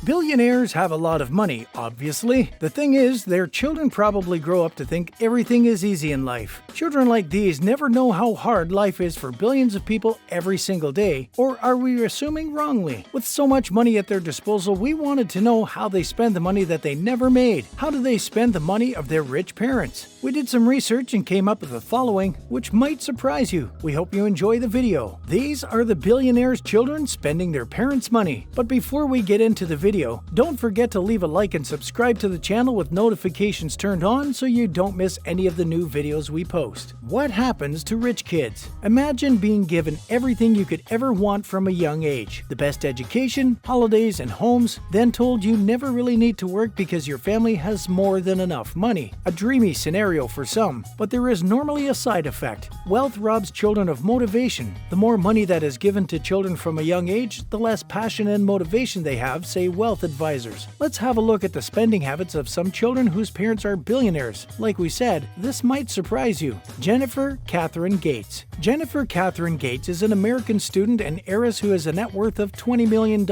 Billionaires have a lot of money, obviously. The thing is, their children probably grow up to think everything is easy in life. Children like these never know how hard life is for billions of people every single day, or are we assuming wrongly? With so much money at their disposal, we wanted to know how they spend the money that they never made. How do they spend the money of their rich parents? We did some research and came up with the following, which might surprise you. We hope you enjoy the video. These are the billionaires' children spending their parents' money. But before we get into the video, don't forget to leave a like and subscribe to the channel with notifications turned on so you don't miss any of the new videos we post. What happens to rich kids? Imagine being given everything you could ever want from a young age. The best education, holidays, and homes, then told you never really need to work because your family has more than enough money. A dreamy scenario for some, but there is normally a side effect. Wealth robs children of motivation. The more money that is given to children from a young age, the less passion and motivation they have, say wealth advisors. Let's have a look at the spending habits of some children whose parents are billionaires. Like we said, this might surprise you. Jennifer Katherine Gates. Jennifer Katherine Gates is an American student and heiress who has a net worth of $20 million.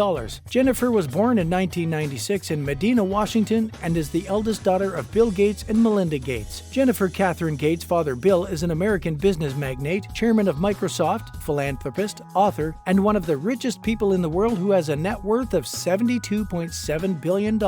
Jennifer was born in 1996 in Medina, Washington, and is the eldest daughter of Bill Gates and Melinda Gates. Jennifer Katherine Gates' father Bill is an American business magnate, chairman of Microsoft, philanthropist, author, and one of the richest people in the world who has a net worth of $72.7 billion.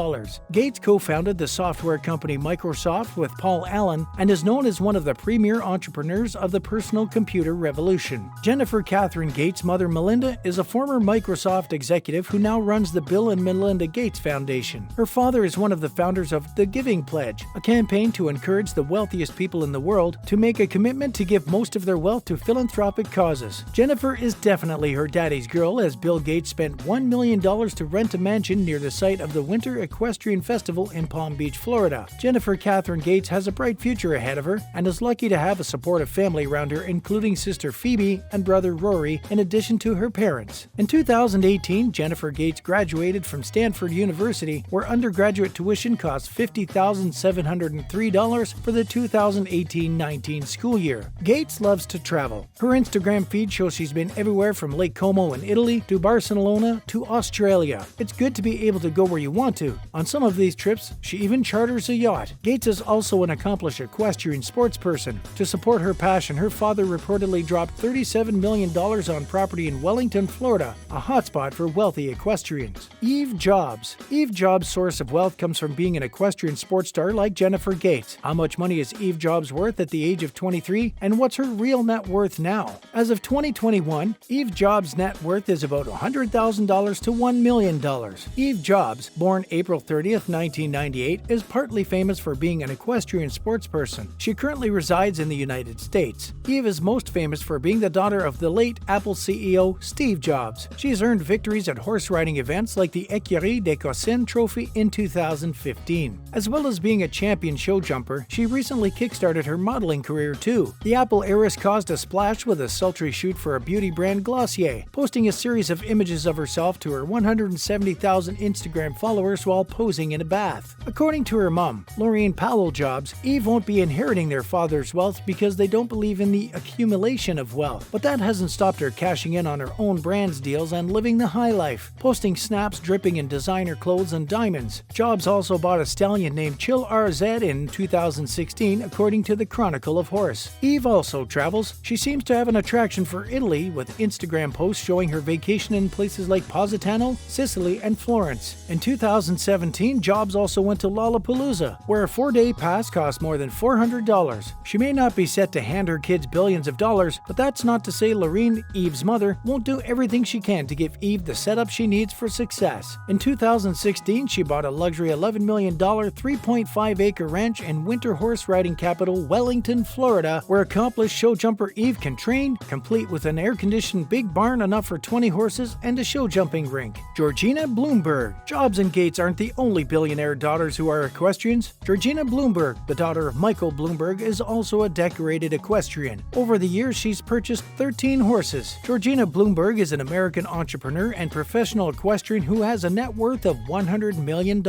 Gates co-founded the software company Microsoft with Paul Allen and is known as one of the premier entrepreneurs of the personal computer revolution. Jennifer Katherine Gates' mother Melinda is a former Microsoft executive who now runs the Bill and Melinda Gates Foundation. Her father is one of the founders of The Giving Pledge, a campaign to encourage the wealthiest people in the world to make a commitment to give most of their wealth to philanthropic causes. Jennifer is definitely her daddy's girl, as Bill Gates spent $1 million to rent a mansion near the site of the Winter Equestrian Festival in Palm Beach, Florida. Jennifer Katherine Gates has a bright future ahead of her and is lucky to have a supportive family around her, including sister Phoebe and brother Rory, in addition to her parents. In 2018, Jennifer Gates graduated from Stanford University, where undergraduate tuition cost $50,703 for the 2018-19 school year. Gates loves to travel. Her Instagram feed shows she's been everywhere from Lake Como in Italy to Barcelona to Australia. It's good to be able to go where you want to. On some of these trips, she even charters a yacht. Gates is also an accomplished equestrian sports person. To support her passion, her father reportedly dropped $37 million on property in Wellington, Florida, a hotspot for wealthy equestrians. Eve Jobs. Eve Jobs' source of wealth comes from being an equestrian sports star like Jennifer Gates. How much money is Eve Jobs worth at the age of 23, and what's her real net worth now? As of 2021, Eve Jobs' net worth is about $100,000 to $1 million. Eve Jobs, born April 30th, 1998, is partly famous for being an equestrian sports person. She currently resides in the United States. Eve is most famous for being the daughter of the late Apple CEO Steve Jobs. She has earned victories at horse riding events like the Écurie des Cossins Trophy in 2015. As well as being a champion show jumper, she recently kickstarted her modeling career too. The Apple heiress caused a splash with a sultry shoot for a beauty brand Glossier, posting a series of images of herself to her 170,000 Instagram followers while posing in a bath. According to her mom, Lorraine Powell Jobs, Eve won't be inheriting their father's wealth because they don't believe in the accumulation of wealth. But that hasn't stopped her cashing in on her own brand's deals and living the high life, posting snaps dripping in designer clothes and diamonds. Jobs also bought a stallion named Chill RZ in 2016, according to the Chronicle of Horse. Eve also travels. She seems to have an attraction for Italy, with Instagram posts showing her vacation in places like Positano, Sicily, and Florence. In 2017, Jobs also went to Lollapalooza, where a 4-day pass cost more than $400. She may not be set to hand her kids billions of dollars, but that's not to say Lorraine, Eve's mother, won't do everything she can to give Eve the setup she needs for success. In 2016, she bought a luxury $11 million 3.5-acre ranch in winter horse riding capital Wellington, Florida, where accomplished show jumper Eve can train, complete with an air-conditioned big barn enough for 20 horses and a show jumping rink. Georgina Bloomberg. Jobs and Gates aren't the only billionaire daughters who are equestrians. Georgina Bloomberg, the daughter of Michael Bloomberg, is also a decorated equestrian. Over the years, she's purchased 13 horses. Georgina Bloomberg is an American entrepreneur and professional equestrian who has a net worth of $100 million.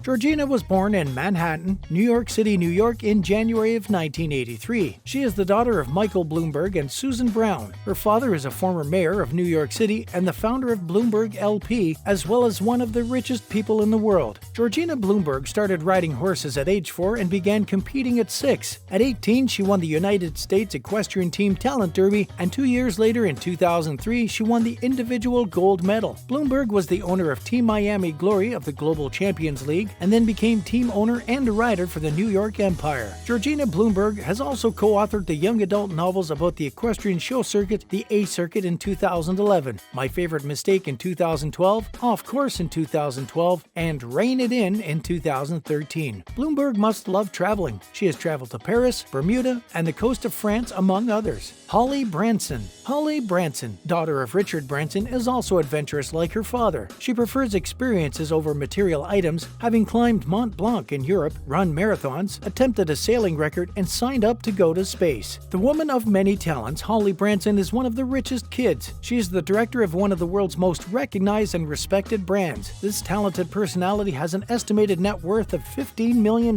Georgina was born in Manhattan, New York City, New York in January of 1983. She is the daughter of Michael Bloomberg and Susan Brown. Her father is a former mayor of New York City and the founder of Bloomberg LP, as well as one one of the richest people in the world. Georgina Bloomberg started riding horses at age 4 and began competing at 6. At 18, she won the United States Equestrian Team Talent Derby, and 2 years later, in 2003, she won the individual gold medal. Bloomberg was the owner of Team Miami Glory of the Global Champions League, and then became team owner and a rider for the New York Empire. Georgina Bloomberg has also co-authored the young adult novels about the equestrian show circuit, the A Circuit, in 2011, My Favorite Mistake in 2012, Off Course in 2012, and Rein It In 2013. Bloomberg must love traveling. She has traveled to Paris, Bermuda, and the coast of France, among others. Holly Branson. Holly Branson, daughter of Richard Branson, is also adventurous like her father. She prefers experiences over material items, having climbed Mont Blanc in Europe, run marathons, attempted a sailing record, and signed up to go to space. The woman of many talents, Holly Branson is one of the richest kids. She is the director of one of the world's most recognized and respected brands. This talented personality has an estimated net worth of $15 million.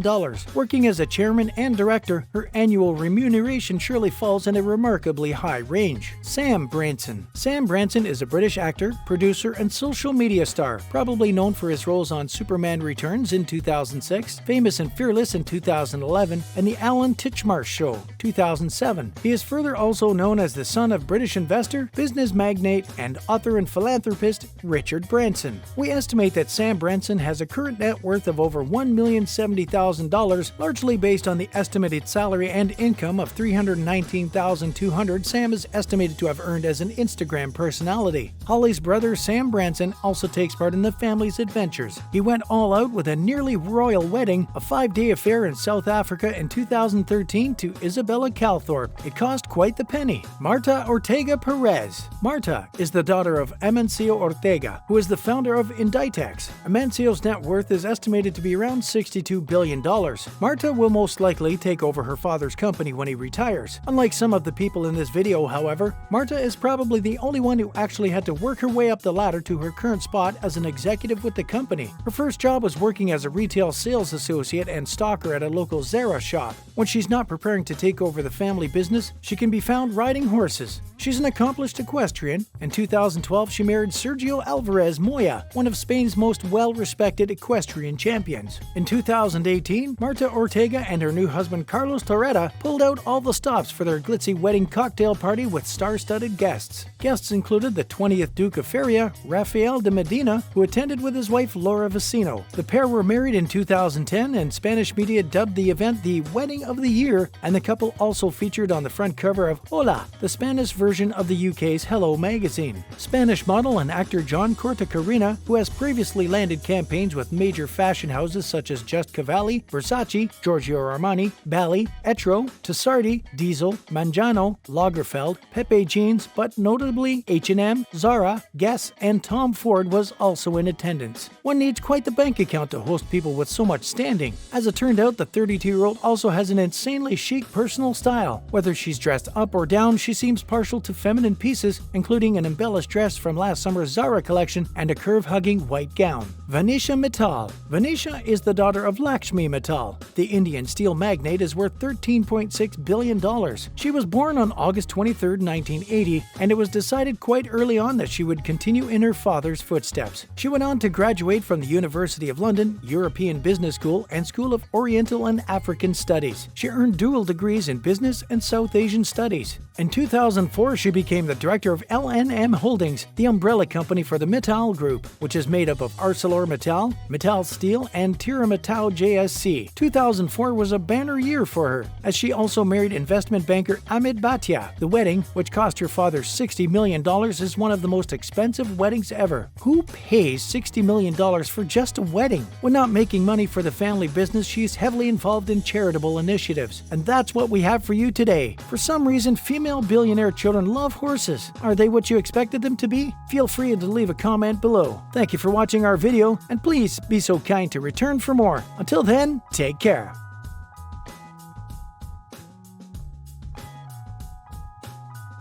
Working as a chairman and director, her annual remuneration surely falls in a remarkably high range. Sam Branson. Sam Branson is a British actor, producer, and social media star, probably known for his roles on Superman Returns in 2006, Famous and Fearless in 2011, and The Alan Titchmarsh Show, 2007. He is further also known as the son of British investor, business magnate, and author and philanthropist Richard Branson. We estimate that Sam Branson has a current net worth of over $1,070,000, largely based on the estimated salary and income of $319,200 Sam is estimated to have earned as an Instagram personality. Holly's brother Sam Branson also takes part in the family's adventures. He went all out with a nearly royal wedding, a 5-day affair in South Africa in 2013 to Isabella Calthorpe. It cost quite the penny. Marta Ortega Perez. Marta is the daughter of Amancio Ortega, who is the founder of Inditex. Amancio's net worth is estimated to be around $62 billion. Marta will most likely take over her father's company when he retires. Unlike some of the people in this video, however, Marta is probably the only one who actually had to work her way up the ladder to her current spot as an executive with the company. Her first job was working as a retail sales associate and stocker at a local Zara shop. When she's not preparing to take over the family business, she can be found riding horses. She's an accomplished equestrian. In 2012, she married Sergio Alvarez Moya, one of Spain's most well-respected equestrian champions. In 2018, Marta Ortega and her new husband Carlos Torreta pulled out all the stops for their glitzy wedding cocktail party with star-studded guests. Guests included the 20th Duke of Feria, Rafael de Medina, who attended with his wife Laura Vecino. The pair were married in 2010, and Spanish media dubbed the event the Wedding of the Year, and the couple also featured on the front cover of Hola, the Spanish version of the UK's Hello magazine. Spanish model and actor John Cortacarena, who has previously landed campaigns with major fashion houses such as Just Cavalli, Versace, Giorgio Armani, Bally, Etro, Tassardi, Diesel, Mangiano, Lagerfeld, Pepe Jeans, but notably H&M, Zara, Guess, and Tom Ford was also in attendance. One needs quite the bank account to host people with so much standing. As it turned out, the 32-year-old also has an insanely chic personal style. Whether she's dressed up or down, she seems partial to feminine pieces, including an embellished dress from last summer's Zara collection and a curve-hugging white gown. VaneshaMittal. Vanesha is the daughter of Lakshmi Mittal. The Indian steel magnate is worth $13.6 billion. She was born on August 23, 1980, and it was decided quite early on that she would continue in her father's footsteps. She went on to graduate from the University of London, European Business School, and School of Oriental and African Studies. She earned dual degrees in Business and South Asian Studies. In 2004, she became the director of LNM Holdings, the umbrella company for the Mittal Group, which is made up of ArcelorMittal, Mittal Steel, and Tiramitau JSC. 2004 was a banner year for her, as she also married investment banker Amit Bhatia. The wedding, which cost her father $60 million, is one of the most expensive weddings ever. Who pays $60 million for just a wedding? When not making money for the family business, she's heavily involved in charitable initiatives. And that's what we have for you today. For some reason, female billionaire children love horses. Are they what you expected them to be? Feel free to leave a comment below. Thank you for watching our video, and please be so kind to return for more. Until then, take care.